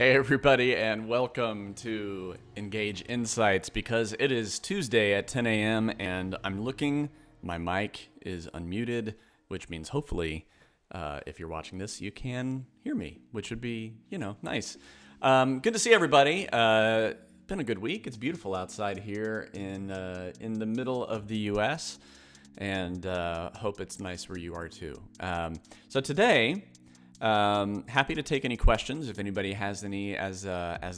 Hey everybody, and welcome to Engage Insights, because it is Tuesday at 10 a.m. and I'm looking, my mic is unmuted, which means hopefully if you're watching this, you can hear me, which would be, nice. Good to see everybody. Been a good week. It's beautiful outside here in the middle of the U.S., and hope it's nice where you are too. So today, happy to take any questions if anybody has any as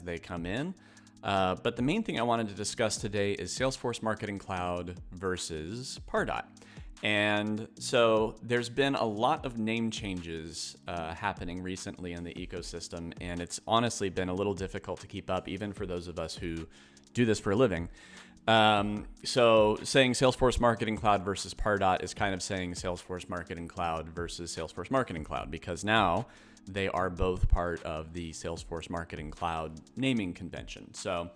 they come in. But the main thing I wanted to discuss today is Salesforce Marketing Cloud versus Pardot. And so there's been a lot of name changes happening recently in the ecosystem, and it's honestly been a little difficult to keep up, even for those of us who do this for a living. So saying Salesforce Marketing Cloud versus Pardot is kind of saying Salesforce Marketing Cloud versus Salesforce Marketing Cloud, because now they are both part of the Salesforce Marketing Cloud naming convention. So,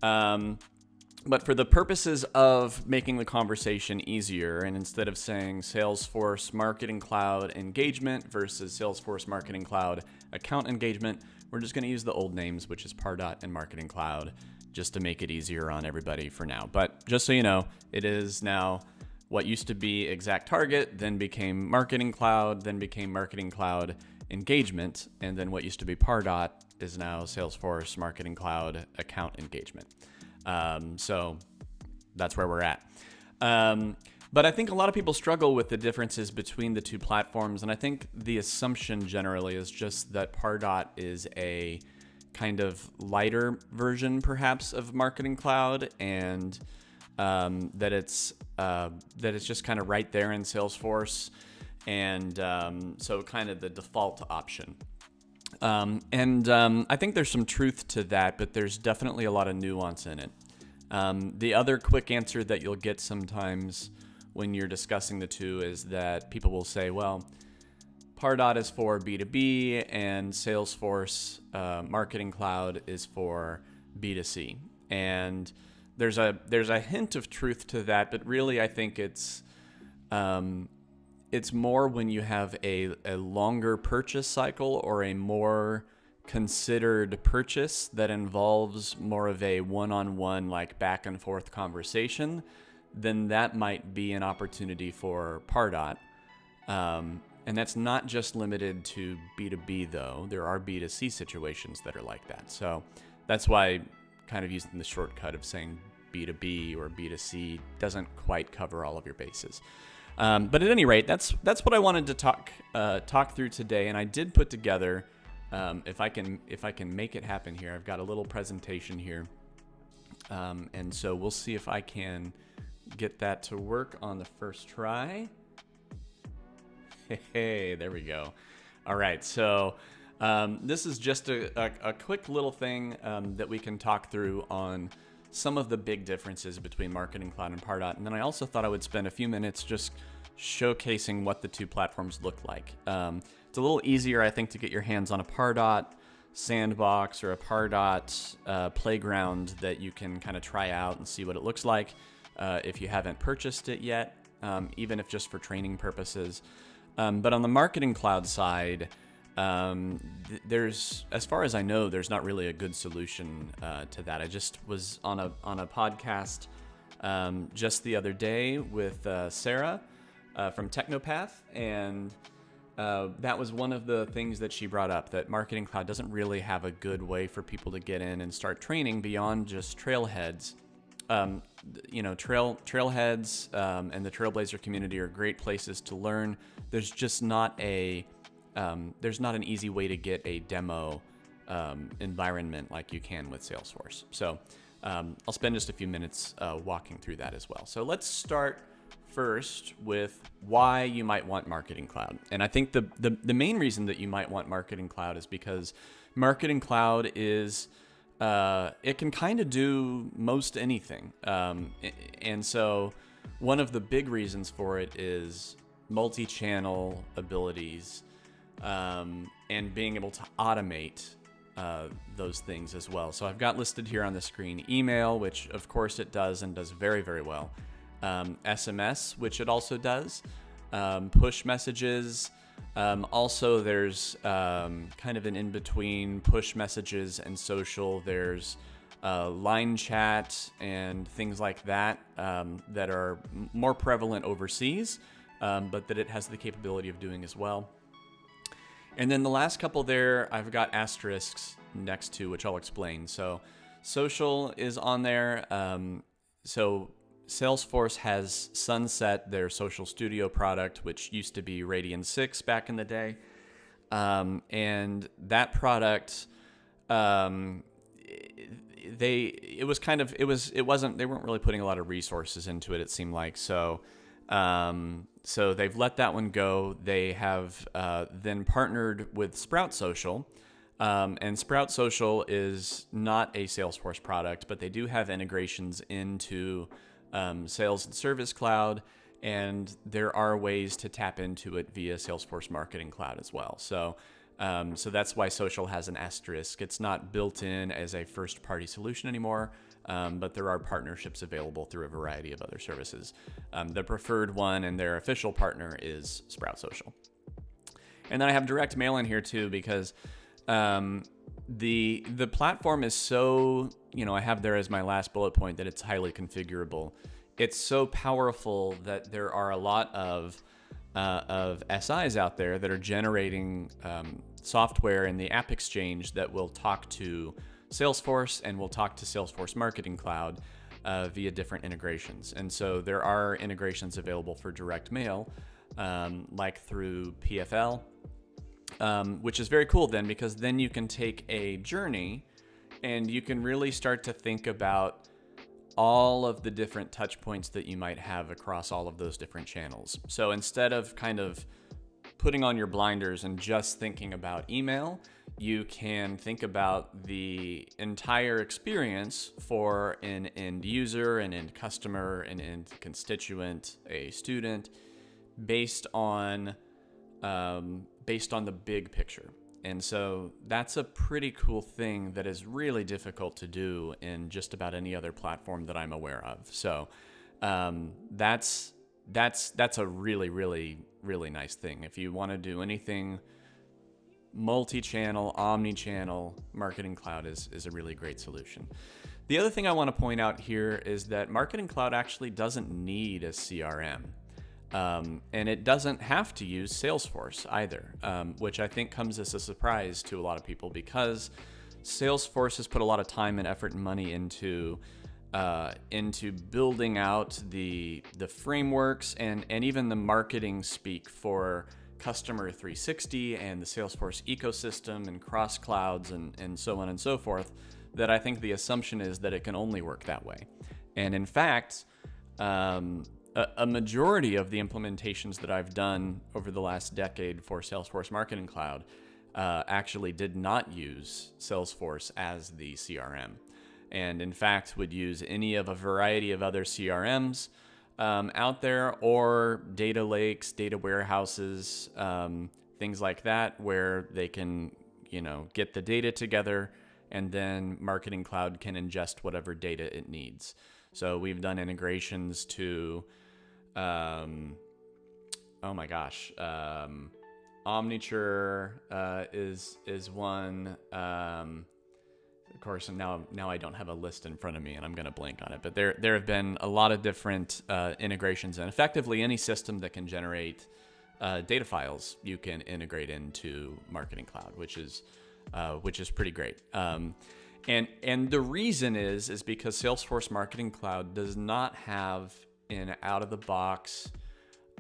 but for the purposes of making the conversation easier, and instead of saying Salesforce Marketing Cloud Engagement versus Salesforce Marketing Cloud Account Engagement, we're just going to use the old names, which is Pardot and Marketing Cloud, just to make it easier on everybody for now. But just so you know, it is now what used to be Exact Target, then became Marketing Cloud, then became Marketing Cloud Engagement, and then what used to be Pardot is now Salesforce Marketing Cloud Account Engagement. So that's where we're at. But I think a lot of people struggle with the differences between the two platforms, and I think the assumption generally is just that Pardot is a kind of lighter version, perhaps, of Marketing Cloud, and that it's just kind of right there in Salesforce, and so kind of the default option. I think there's some truth to that, but there's definitely a lot of nuance in it. The other quick answer that you'll get sometimes when you're discussing the two is that people will say, well, Pardot is for B2B and Salesforce Marketing Cloud is for B2C. And there's a hint of truth to that, but really I think it's more when you have a longer purchase cycle or a more considered purchase that involves more of a one-on-one, like back and forth conversation, then that might be an opportunity for Pardot. And that's not just limited to B2B, though. There are B2C situations that are like that. So that's why kind of using the shortcut of saying B2B or B2C doesn't quite cover all of your bases. But at any rate, that's what I wanted to talk through today. And I did put together, if I can make it happen here, I've got a little presentation here. And so we'll see if I can get that to work on the first try. Hey, there we go. All right, so this is just a quick little thing that we can talk through on some of the big differences between Marketing Cloud and Pardot. And then I also thought I would spend a few minutes just showcasing what the two platforms look like. It's a little easier, I think, to get your hands on a Pardot sandbox or a Pardot playground that you can kind of try out and see what it looks like if you haven't purchased it yet, even if just for training purposes. But on the Marketing Cloud side, there's, as far as I know, there's not really a good solution to that. I just was on a podcast just the other day with Sarah from Technopath, and that was one of the things that she brought up, that Marketing Cloud doesn't really have a good way for people to get in and start training beyond just trailheads. Trailheads and the Trailblazer community are great places to learn. There's just not there's not an easy way to get a demo environment like you can with Salesforce. So I'll spend just a few minutes walking through that as well. So let's start first with why you might want Marketing Cloud. And I think the main reason that you might want Marketing Cloud is because Marketing Cloud is it can kind of do most anything. And so one of the big reasons for it is multi-channel abilities and being able to automate those things as well. So I've got listed here on the screen email, which of course it does and does very, very well. SMS, which it also does. Push messages, Also, there's kind of an in-between push messages and social. There's line chat and things like that that are more prevalent overseas, but that it has the capability of doing as well. And then the last couple there, I've got asterisks next to, which I'll explain. So social is on there. So Salesforce has sunset their Social Studio product, which used to be Radian 6 back in the day. And that product, they weren't really putting a lot of resources into it, it seemed like. So they've let that one go. They have then partnered with Sprout Social. And Sprout Social is not a Salesforce product, but they do have integrations into Sales and Service Cloud, and there are ways to tap into it via Salesforce Marketing Cloud as well. So that's why social has an asterisk. It's not built in as a first-party solution anymore, but there are partnerships available through a variety of other services. The preferred one and their official partner is Sprout Social. And then I have direct mail in here too, because the platform is so, I have there as my last bullet point that it's highly configurable. It's so powerful that there are a lot of SIs out there that are generating software in the App Exchange that will talk to Salesforce and will talk to Salesforce Marketing Cloud via different integrations. And so there are integrations available for direct mail, like through PFL, which is very cool then, because then you can take a journey and you can really start to think about all of the different touch points that you might have across all of those different channels. So instead of kind of putting on your blinders and just thinking about email, you can think about the entire experience for an end user, an end customer, an end constituent, a student, based on the big picture. And so that's a pretty cool thing that is really difficult to do in just about any other platform that I'm aware of. So that's a really, really, really nice thing. If you want to do anything multi-channel, omni-channel, Marketing Cloud is a really great solution. The other thing I want to point out here is that Marketing Cloud actually doesn't need a CRM. And it doesn't have to use Salesforce either, which I think comes as a surprise to a lot of people, because Salesforce has put a lot of time and effort and money into building out the frameworks and even the marketing speak for Customer 360 and the Salesforce ecosystem and cross clouds and so on and so forth, that I think the assumption is that it can only work that way. And in fact, a majority of the implementations that I've done over the last decade for Salesforce Marketing Cloud actually did not use Salesforce as the CRM, and in fact would use any of a variety of other CRMs out there, or data lakes, data warehouses, things like that, where they can, get the data together, and then Marketing Cloud can ingest whatever data it needs. So we've done integrations to Omniture is one. Of course, and now I don't have a list in front of me, and I'm going to blank on it. But there have been a lot of different integrations, and effectively any system that can generate data files you can integrate into Marketing Cloud, which is pretty great. And the reason is because Salesforce Marketing Cloud does not have an out-of-the-box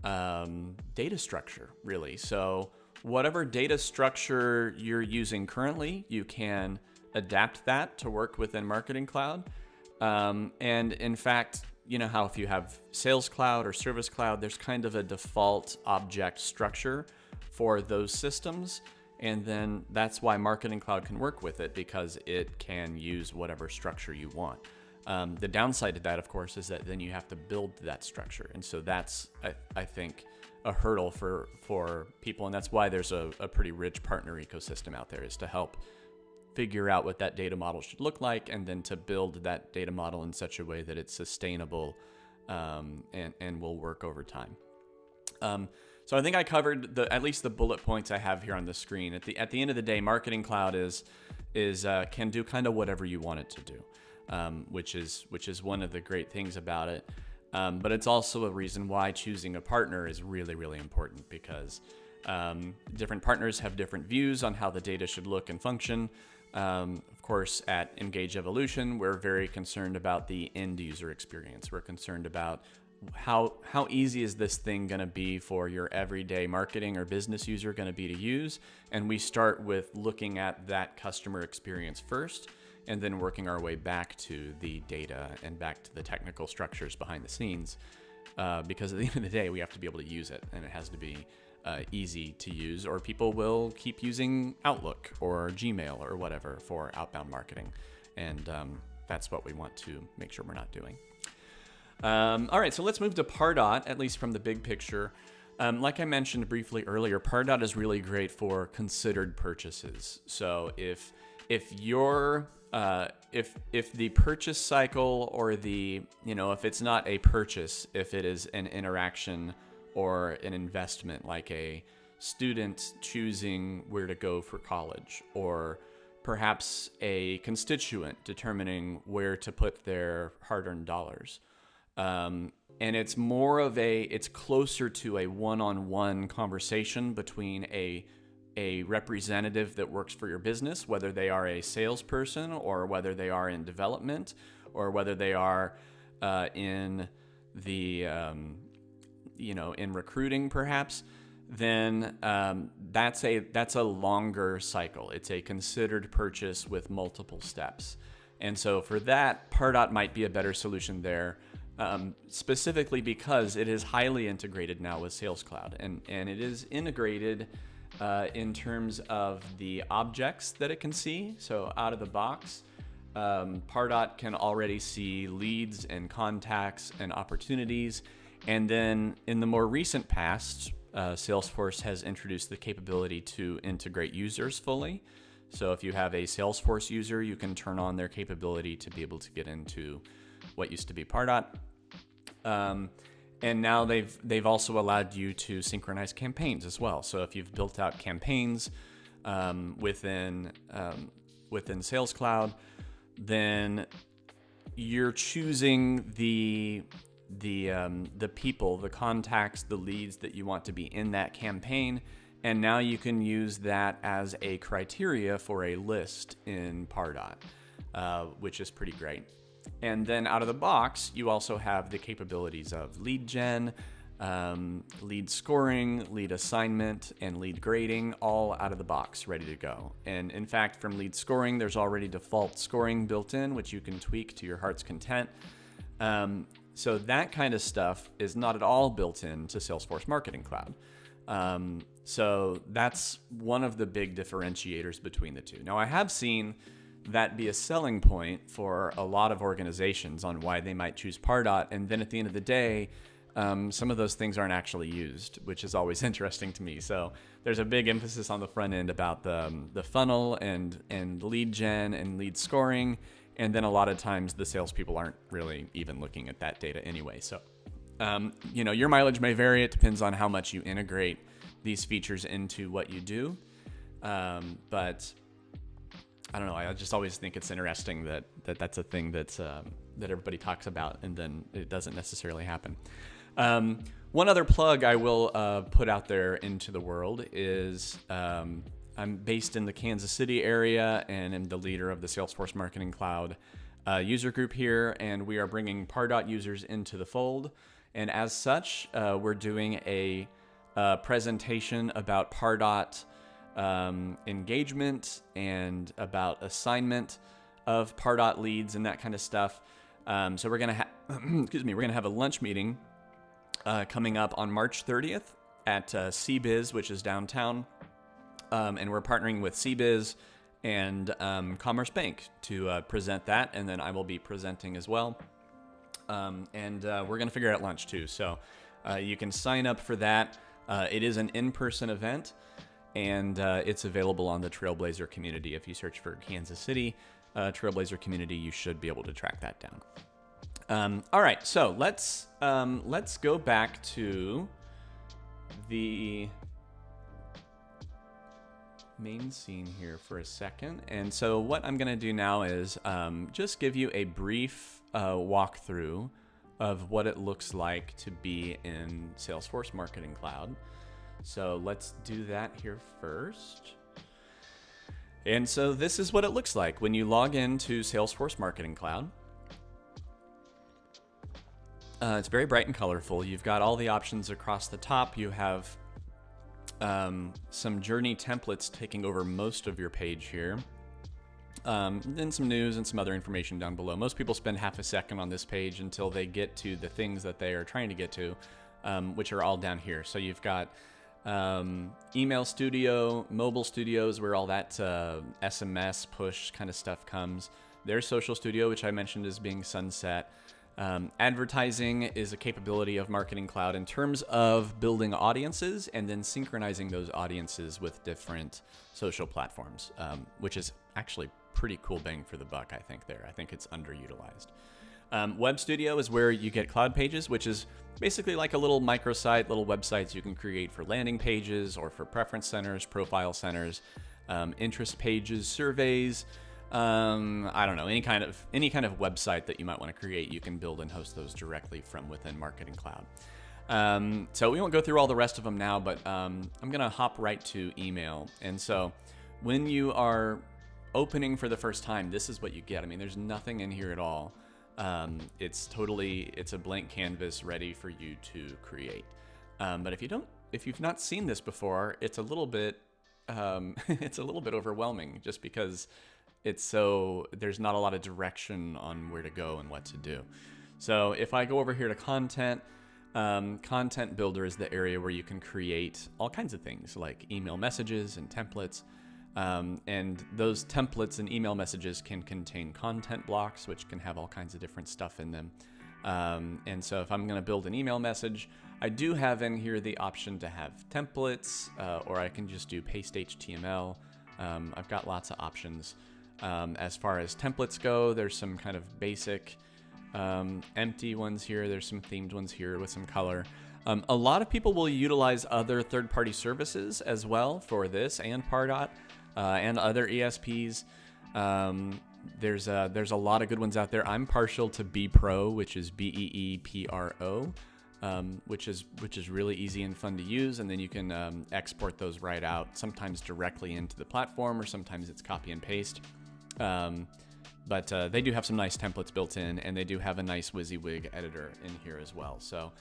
data structure, really. So whatever data structure you're using currently, you can adapt that to work within Marketing Cloud. And in fact, how if you have Sales Cloud or Service Cloud, there's kind of a default object structure for those systems. And then that's why Marketing Cloud can work with it, because it can use whatever structure you want. The downside to that, of course, is that then you have to build that structure. And so that's, I think, a hurdle for people. And that's why there's a pretty rich partner ecosystem out there, is to help figure out what that data model should look like, and then to build that data model in such a way that it's sustainable and will work over time. So I think I covered at least the bullet points I have here on the screen. At the end of the day, Marketing Cloud can do kind of whatever you want it to do, which is one of the great things about it. But it's also a reason why choosing a partner is really, really important, because different partners have different views on how the data should look and function. Of course, at Engage Evolution, we're very concerned about the end user experience. We're concerned about how easy is this thing going to be for your everyday marketing or business user going to be to use. And we start with looking at that customer experience first, and then working our way back to the data and back to the technical structures behind the scenes. Because at the end of the day, we have to be able to use it, and it has to be easy to use, or people will keep using Outlook or Gmail or whatever for outbound marketing. And that's what we want to make sure we're not doing. All right, so let's move to Pardot, at least from the big picture. Like I mentioned briefly earlier, Pardot is really great for considered purchases. So if the purchase cycle, or if it's not a purchase, if it is an interaction or an investment, like a student choosing where to go for college, or perhaps a constituent determining where to put their hard-earned dollars. And it's closer to a one-on-one conversation between a representative that works for your business, whether they are a salesperson, or whether they are in development, or whether they are in the in recruiting perhaps. Then that's a longer cycle. It's a considered purchase with multiple steps. And so for that, Pardot might be a better solution there. Specifically because it is highly integrated now with Sales Cloud, and it is integrated in terms of the objects that it can see. So out of the box, Pardot can already see leads and contacts and opportunities. And then in the more recent past, Salesforce has introduced the capability to integrate users fully. So if you have a Salesforce user, you can turn on their capability to be able to get into what used to be Pardot. And now they've also allowed you to synchronize campaigns as well. So if you've built out campaigns within Sales Cloud, then you're choosing the people, the contacts, the leads that you want to be in that campaign, and now you can use that as a criteria for a list in Pardot, which is pretty great. And then out of the box, you also have the capabilities of lead gen, lead scoring, lead assignment, and lead grading, all out of the box, ready to go. And in fact, from lead scoring, there's already default scoring built in, which you can tweak to your heart's content. So that kind of stuff is not at all built into Salesforce Marketing Cloud. So that's one of the big differentiators between the two. Now, I have seen that be a selling point for a lot of organizations on why they might choose Pardot. And then at the end of the day, some of those things aren't actually used, which is always interesting to me. So there's a big emphasis on the front end about the funnel and lead gen and lead scoring. And then a lot of times the salespeople aren't really even looking at that data anyway. So, your mileage may vary. It depends on how much you integrate these features into what you do. But I don't know. I just always think it's interesting that's a thing that everybody talks about, and then it doesn't necessarily happen. One other plug I will put out there into the world is I'm based in the Kansas City area, and am the leader of the Salesforce Marketing Cloud user group here, and we are bringing Pardot users into the fold. And as such, we're doing a presentation about Pardot engagement and about assignment of Pardot leads and that kind of stuff. So we're gonna we're gonna have a lunch meeting coming up on March 30th at CBiz, which is downtown, and we're partnering with CBiz and Commerce Bank to present that, and then I will be presenting as well. And we're gonna figure out lunch too, so you can sign up for that. It is an in-person event, and it's available on the Trailblazer community. If you search for Kansas City Trailblazer community, you should be able to track that down. All right, so let's go back to the main scene here for a second. And so what I'm going to do now is just give you a brief walkthrough of what it looks like to be in Salesforce Marketing Cloud. So let's do that here first. And so this is what it looks like when you log into Salesforce Marketing Cloud. It's very bright and colorful. You've got all the options across the top. You have some journey templates taking over most of your page here. Then some news and some other information down below. Most people spend half a second on this page until they get to the things that they are trying to get to, which are all down here. So you've got email studio, mobile studios, where all that SMS push kind of stuff comes. There's social studio, which I mentioned as being sunset. Advertising is a capability of Marketing Cloud in terms of building audiences and then synchronizing those audiences with different social platforms, which is actually pretty cool bang for the buck, I think there. I think it's underutilized. Web Studio is where you get cloud pages, which is basically like a little microsite, little websites you can create for landing pages or for preference centers, profile centers, interest pages, surveys. I don't know, any kind of website that you might want to create, you can build and host those directly from within Marketing Cloud. So we won't go through all the rest of them now, but I'm going to hop right to email. And so when you are opening for the first time, this is what you get. I mean, there's nothing in here at all. It's a blank canvas ready for you to create. But if you've not seen this before, it's a little bit overwhelming just because there's not a lot of direction on where to go and what to do. So if I go over here to content, content builder is the area where you can create all kinds of things like email messages and templates. And those templates and email messages can contain content blocks, which can have all kinds of different stuff in them. And so if I'm going to build an email message, I do have in here the option to have templates, or I can just do paste HTML. I've got lots of options. As far as templates go, there's some kind of basic empty ones here. There's some themed ones here with some color. A lot of people will utilize other third-party services as well for this, and Pardot and other ESPs. There's a lot of good ones out there. I'm partial to BeePro, which is BeePro, which is really easy and fun to use, and then you can export those right out, sometimes directly into the platform, or sometimes it's copy and paste. But they do have some nice templates built in, and they do have a nice WYSIWYG editor in here as well. So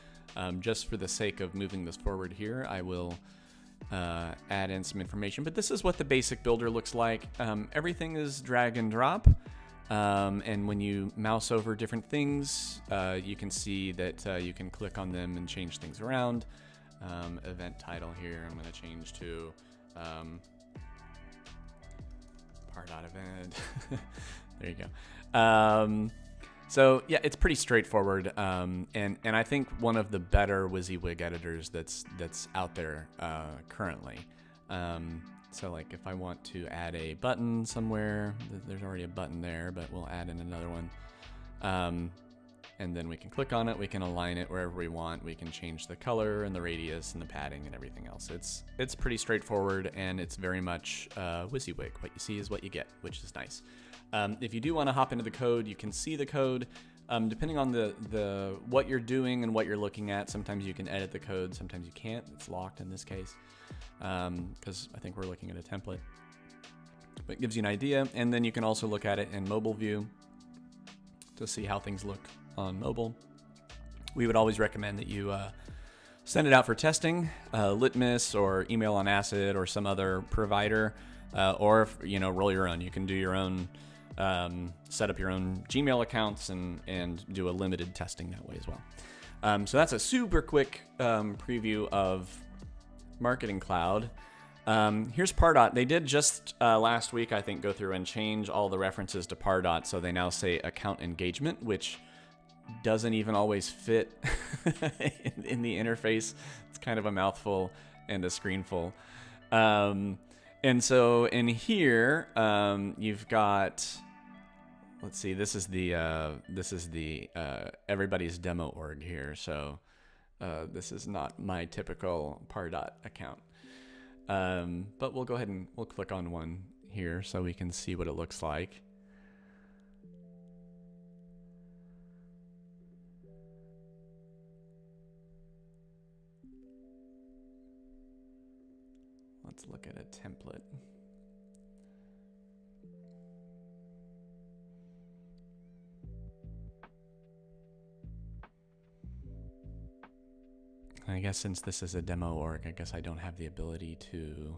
just for the sake of moving this forward here, I will add in some information. But this is what the basic builder looks like. Everything is drag and drop. And when you mouse over different things, you can see that you can click on them and change things around. Event title here, I'm going to change to Pardot event. There you go. So yeah, it's pretty straightforward. And I think one of the better WYSIWYG editors that's out there currently. So like if I want to add a button somewhere, there's already a button there, but we'll add in another one. And then we can click on it, we can align it wherever we want, we can change the color and the radius and the padding and everything else. It's pretty straightforward, and it's very much WYSIWYG. What you see is what you get, which is nice. If you do want to hop into the code, you can see the code. Depending on the what you're doing and what you're looking at, sometimes you can edit the code, sometimes you can't. It's locked in this case, because I think we're looking at a template. But it gives you an idea, and then you can also look at it in mobile view to see how things look on mobile. We would always recommend that you send it out for testing, Litmus or Email on Acid or some other provider, or if, roll your own. You can do your own, set up your own Gmail accounts and do a limited testing that way as well. So that's a super quick preview of Marketing Cloud. Here's Pardot. They did just last week, I think, go through and change all the references to Pardot, so they now say account engagement, which doesn't even always fit in the interface. It's kind of a mouthful and a screenful. And so in here, you've got, let's see, this is the everybody's demo org here. So This is not my typical Pardot account. But we'll go ahead and we'll click on one here so we can see what it looks like. Let's look at a template. I guess since this is a demo org, I guess I don't have the ability to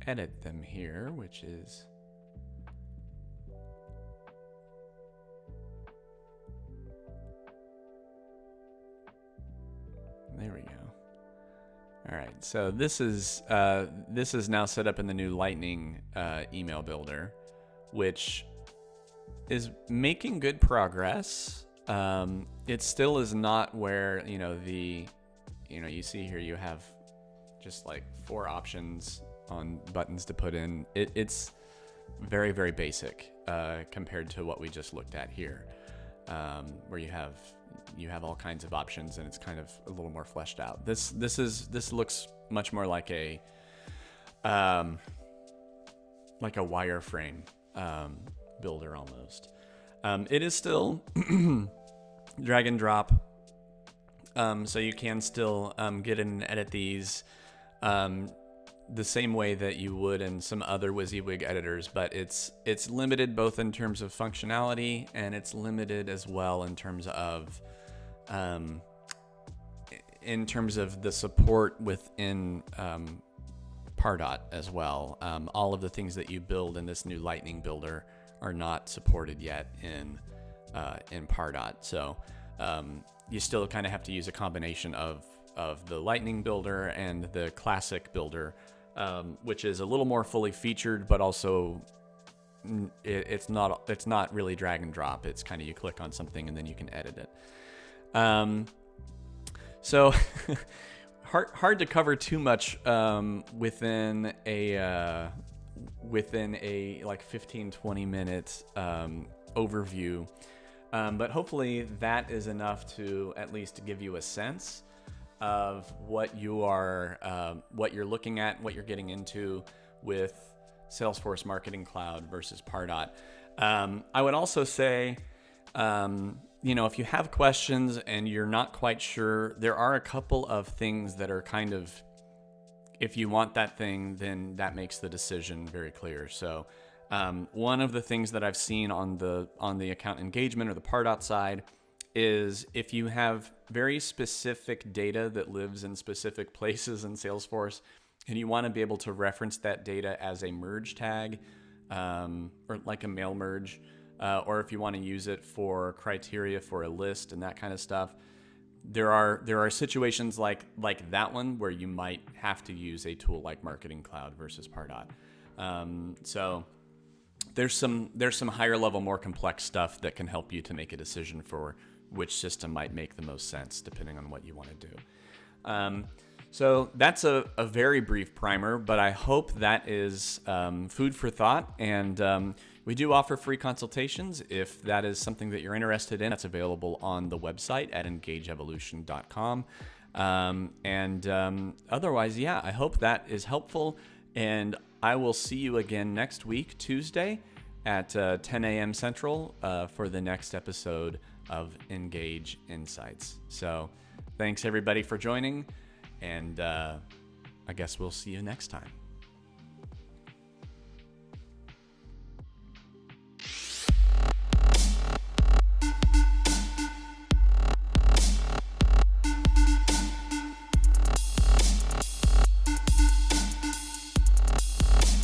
edit them here, which is there we go. All right, so this is now set up in the new Lightning email builder, which is making good progress. It still is not where you see here you have just like 4 options on buttons to put in. It's very, very basic compared to what we just looked at here, where you have all kinds of options and it's kind of a little more fleshed out. This looks much more like a wireframe builder almost. It is still drag and drop, so you can still get in and edit these the same way that you would in some other WYSIWYG editors, but it's limited both in terms of functionality and it's limited as well in terms of the support within Pardot as well. All of the things that you build in this new Lightning builder are not supported yet in Pardot. So you still kind of have to use a combination of the Lightning builder and the classic builder, which is a little more fully featured, but also it's not really drag and drop. It's kind of you click on something and then you can edit it. So hard to cover too much within a like 15-20 minute overview, but hopefully that is enough to at least give you a sense of what you're looking at, what you're getting into with Salesforce Marketing Cloud versus Pardot. I would also say, if you have questions and you're not quite sure, there are a couple of things that are kind of, if you want that thing, then that makes the decision very clear. So one of the things that I've seen on the account engagement or the Pardot side is if you have very specific data that lives in specific places in Salesforce and you want to be able to reference that data as a merge tag, or like a mail merge, or if you want to use it for criteria for a list and that kind of stuff, there are situations like that one where you might have to use a tool like Marketing Cloud versus Pardot. So there's some higher level, more complex stuff that can help you to make a decision for which system might make the most sense depending on what you want to do. So that's a very brief primer, but I hope that is food for thought. And we do offer free consultations. If that is something that you're interested in, that's available on the website at engageevolution.com. Otherwise, yeah, I hope that is helpful. And I will see you again next week, Tuesday at 10 a.m. Central for the next episode of Engage Insights. So thanks everybody for joining. And I guess we'll see you next time.